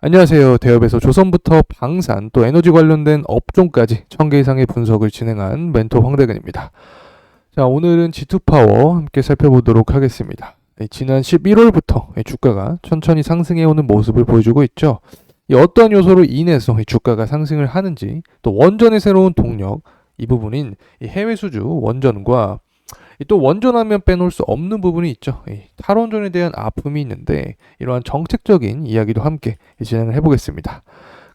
안녕하세요. 대업에서 조선부터 방산 또 에너지 관련된 업종까지 1000개 이상의 분석을 진행한 멘토 황대근입니다. 자, 오늘은 G2파워 함께 살펴보도록 하겠습니다. 지난 11월부터 주가가 천천히 상승해오는 모습을 보여주고 있죠. 어떤 요소로 인해서 주가가 상승을 하는지, 또 원전의 새로운 동력, 이 부분인 해외 수주 원전과 또 원전하면 빼놓을 수 없는 부분이 있죠. 탈원전에 대한 아픔이 있는데 이러한 정책적인 이야기도 함께 진행을 해보겠습니다.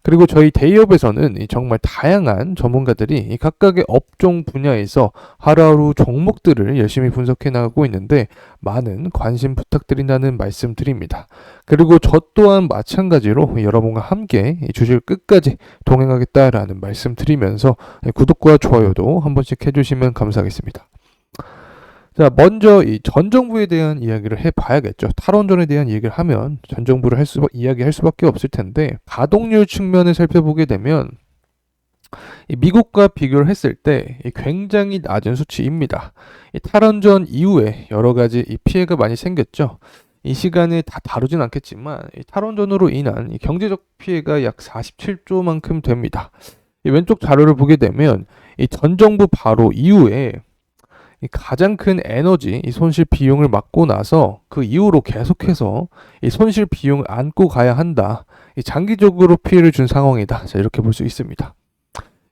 그리고 저희 대기업에서는 정말 다양한 전문가들이 각각의 업종 분야에서 하루하루 종목들을 열심히 분석해 나가고 있는데 많은 관심 부탁드린다는 말씀 드립니다. 그리고 저 또한 마찬가지로 여러분과 함께 주식 끝까지 동행하겠다라는 말씀 드리면서 구독과 좋아요도 한 번씩 해주시면 감사하겠습니다. 자, 먼저 이 전 정부에 대한 이야기를 해봐야겠죠. 탈원전에 대한 얘기를 하면 전 정부를 이야기할 수밖에 없을 텐데 가동률 측면을 살펴보게 되면 이 미국과 비교를 했을 때 굉장히 낮은 수치입니다. 이 탈원전 이후에 여러 가지 이 피해가 많이 생겼죠. 이 시간에 다 다루진 않겠지만 이 탈원전으로 인한 이 경제적 피해가 약 47조만큼 됩니다. 이 왼쪽 자료를 보게 되면 이 전 정부 바로 이후에 이 가장 큰 에너지 이 손실 비용을 막고 나서 그 이후로 계속해서 이 손실 비용을 안고 가야 한다. 이 장기적으로 피해를 준 상황이다. 자, 이렇게 볼 수 있습니다.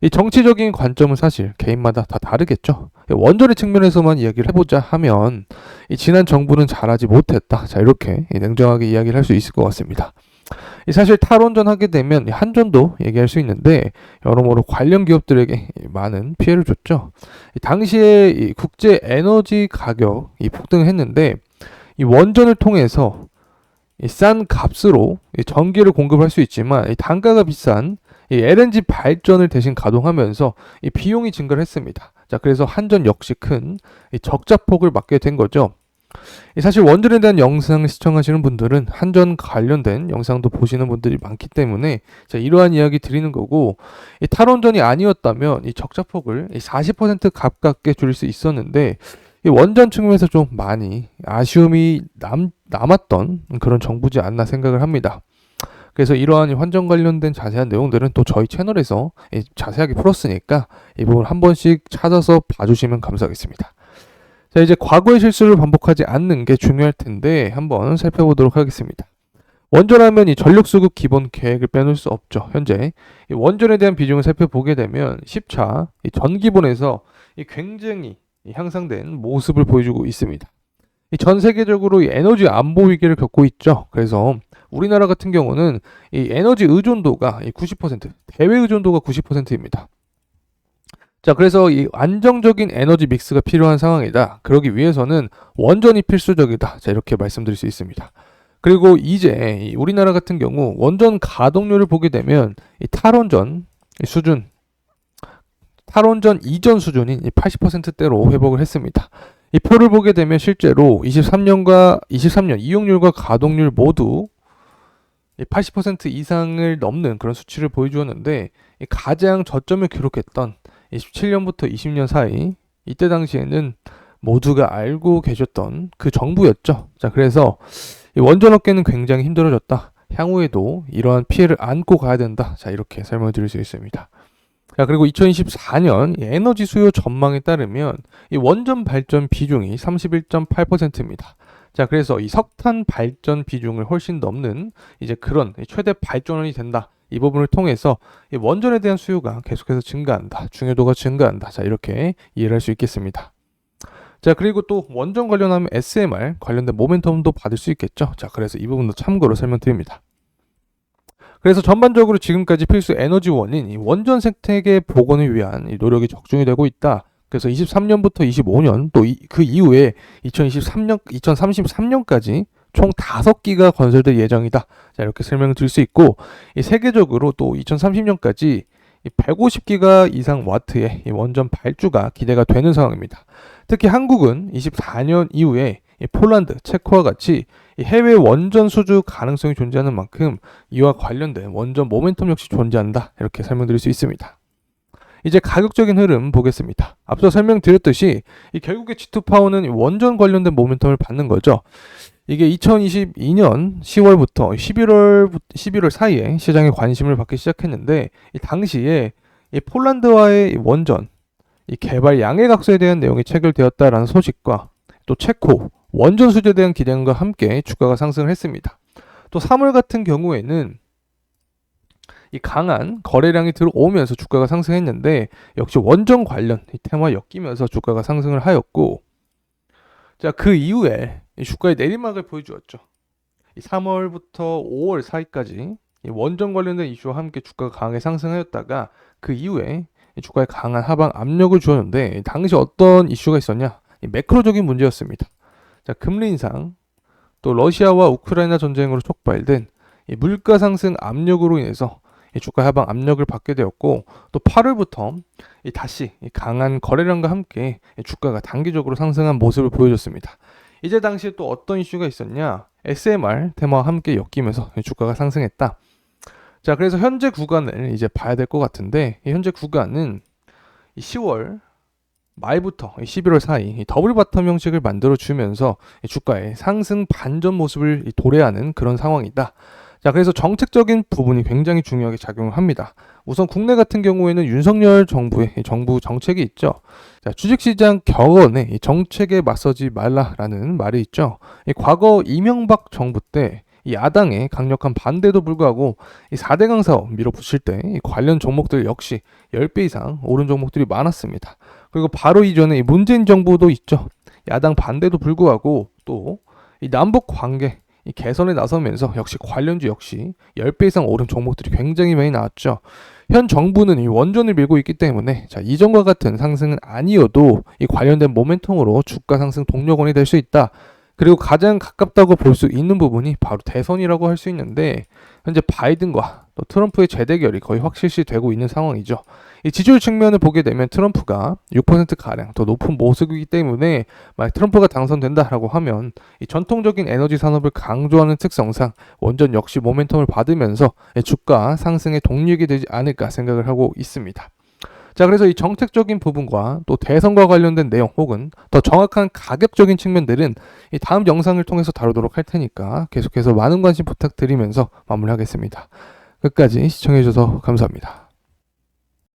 이 정치적인 관점은 사실 개인마다 다 다르겠죠. 원전의 측면에서만 이야기를 해보자 하면 이 지난 정부는 잘하지 못했다. 자, 이렇게 냉정하게 이야기를 할 수 있을 것 같습니다. 사실 탈원전 하게 되면 한전도 얘기할 수 있는데 여러모로 관련 기업들에게 많은 피해를 줬죠. 당시에 이 국제 에너지 가격이 폭등했는데 이 원전을 통해서 싼 값으로 전기를 공급할 수 있지만 이 단가가 비싼 이 LNG 발전을 대신 가동하면서 이 비용이 증가를 했습니다. 자, 그래서 한전 역시 큰 적자폭을 맞게 된 거죠. 사실 원전에 대한 영상 시청하시는 분들은 한전 관련된 영상도 보시는 분들이 많기 때문에 이러한 이야기 드리는 거고, 이 탈원전이 아니었다면 이 적자폭을 40% 가깝게 줄일 수 있었는데 이 원전 측면에서 좀 많이 아쉬움이 남았던 그런 정부지 않나 생각을 합니다. 그래서 이러한 환전 관련된 자세한 내용들은 또 저희 채널에서 자세하게 풀었으니까 이 부분 한 번씩 찾아서 봐주시면 감사하겠습니다. 자, 이제 과거의 실수를 반복하지 않는 게 중요할 텐데 한번 살펴보도록 하겠습니다. 원전하면 이 전력수급 기본 계획을 빼놓을 수 없죠. 현재 이 원전에 대한 비중을 살펴보게 되면 10차 이 전기본에서 굉장히 향상된 모습을 보여주고 있습니다. 전 세계적으로 이 에너지 안보 위기를 겪고 있죠. 그래서 우리나라 같은 경우는 이 에너지 의존도가 90%, 대외 의존도가 90%입니다. 자, 그래서 이 안정적인 에너지 믹스가 필요한 상황이다. 그러기 위해서는 원전이 필수적이다. 자, 이렇게 말씀드릴 수 있습니다. 그리고 이제 우리나라 같은 경우 원전 가동률을 보게 되면 이 탈원전 수준, 탈원전 이전 수준인 80%대로 회복을 했습니다. 이 표를 보게 되면 실제로 23년 이용률과 가동률 모두 80% 이상을 넘는 그런 수치를 보여주었는데 가장 저점을 기록했던 17년부터 20년 사이 이때 당시에는 모두가 알고 계셨던 그 정부였죠. 자, 그래서 이 원전업계는 굉장히 힘들어졌다. 향후에도 이러한 피해를 안고 가야 된다. 자, 이렇게 설명을 드릴 수 있습니다. 자, 그리고 2024년 에너지 수요 전망에 따르면 이 원전 발전 비중이 31.8%입니다. 자, 그래서 이 석탄 발전 비중을 훨씬 넘는 이제 그런 최대 발전원이 된다. 이 부분을 통해서 이 원전에 대한 수요가 계속해서 증가한다. 중요도가 증가한다. 자, 이렇게 이해를 할 수 있겠습니다. 자, 그리고 또 원전 관련하면 SMR 관련된 모멘텀도 받을 수 있겠죠. 자, 그래서 이 부분도 참고로 설명드립니다. 그래서 전반적으로 지금까지 필수 에너지원인 이 원전 생태계 복원을 위한 이 노력이 적중이 되고 있다. 그래서 23년부터 25년 또 그 이후에 2033년까지 총 5기가 건설될 예정이다. 자, 이렇게 설명을 드릴 수 있고, 이 세계적으로 또 2030년까지 150기가 이상 와트의 이 원전 발주가 기대가 되는 상황입니다. 특히 한국은 24년 이후에 이 폴란드, 체코와 같이 이 해외 원전 수주 가능성이 존재하는 만큼 이와 관련된 원전 모멘텀 역시 존재한다. 이렇게 설명드릴 수 있습니다. 이제 가격적인 흐름 보겠습니다. 앞서 설명드렸듯이 이 결국에 G2파워는 원전 관련된 모멘텀을 받는 거죠. 이게 2022년 10월부터 11월 사이에 시장에 관심을 받기 시작했는데, 이 당시에 이 폴란드와의 원전, 이 개발 양해 각서에 대한 내용이 체결되었다라는 소식과 또 체코 원전 수주에 대한 기대감과 함께 주가가 상승을 했습니다. 또 3월 같은 경우에는 이 강한 거래량이 들어오면서 주가가 상승했는데, 역시 원전 관련 이 테마에 엮이면서 주가가 상승을 하였고, 자, 그 이후에 이 주가의 내리막을 보여주었죠. 이 3월부터 5월 사이까지 이 원전 관련된 이슈와 함께 주가가 강하게 상승하였다가, 그 이후에 이 주가에 강한 하방 압력을 주었는데, 당시 어떤 이슈가 있었냐? 이 매크로적인 문제였습니다. 자, 금리 인상, 또 러시아와 우크라이나 전쟁으로 촉발된 이 물가 상승 압력으로 인해서 이 주가 하방 압력을 받게 되었고, 또 8월부터 다시 강한 거래량과 함께 주가가 단기적으로 상승한 모습을 보여줬습니다. 이제 당시에 또 어떤 이슈가 있었냐? SMR 테마와 함께 엮이면서 주가가 상승했다. 자, 그래서 현재 구간을 이제 봐야 될 것 같은데, 이 현재 구간은 10월 말부터 11월 사이 이 더블 바텀 형식을 만들어 주면서 주가의 상승 반전 모습을 도래하는 그런 상황이다. 자, 그래서 정책적인 부분이 굉장히 중요하게 작용을 합니다. 우선 국내 같은 경우에는 윤석열 정부의 정부 정책이 있죠. 자, 주식시장 격언에 이 정책에 맞서지 말라라는 말이 있죠. 이 과거 이명박 정부 때 이 야당의 강력한 반대도 불구하고 이 4대강 사업 밀어붙일 때 이 관련 종목들 역시 10배 이상 오른 종목들이 많았습니다. 그리고 바로 이전에 이 문재인 정부도 있죠. 야당 반대도 불구하고 또 이 남북 관계 이 개선에 나서면서 역시 관련주 역시 10배 이상 오른 종목들이 굉장히 많이 나왔죠. 현 정부는 이 원전을 밀고 있기 때문에, 자, 이전과 같은 상승은 아니어도 이 관련된 모멘텀으로 주가 상승 동력원이 될 수 있다. 그리고 가장 가깝다고 볼 수 있는 부분이 바로 대선이라고 할 수 있는데, 현재 바이든과 또 트럼프의 재대결이 거의 확실시되고 있는 상황이죠. 이 지지율 측면을 보게 되면 트럼프가 6%가량 더 높은 모습이기 때문에, 만약 트럼프가 당선된다라고 하면 이 전통적인 에너지 산업을 강조하는 특성상 원전 역시 모멘텀을 받으면서 주가 상승의 동력이 되지 않을까 생각을 하고 있습니다. 자, 그래서 이 정책적인 부분과 또 대선과 관련된 내용 혹은 더 정확한 가격적인 측면들은 이 다음 영상을 통해서 다루도록 할 테니까 계속해서 많은 관심 부탁드리면서 마무리하겠습니다. 끝까지 시청해주셔서 감사합니다.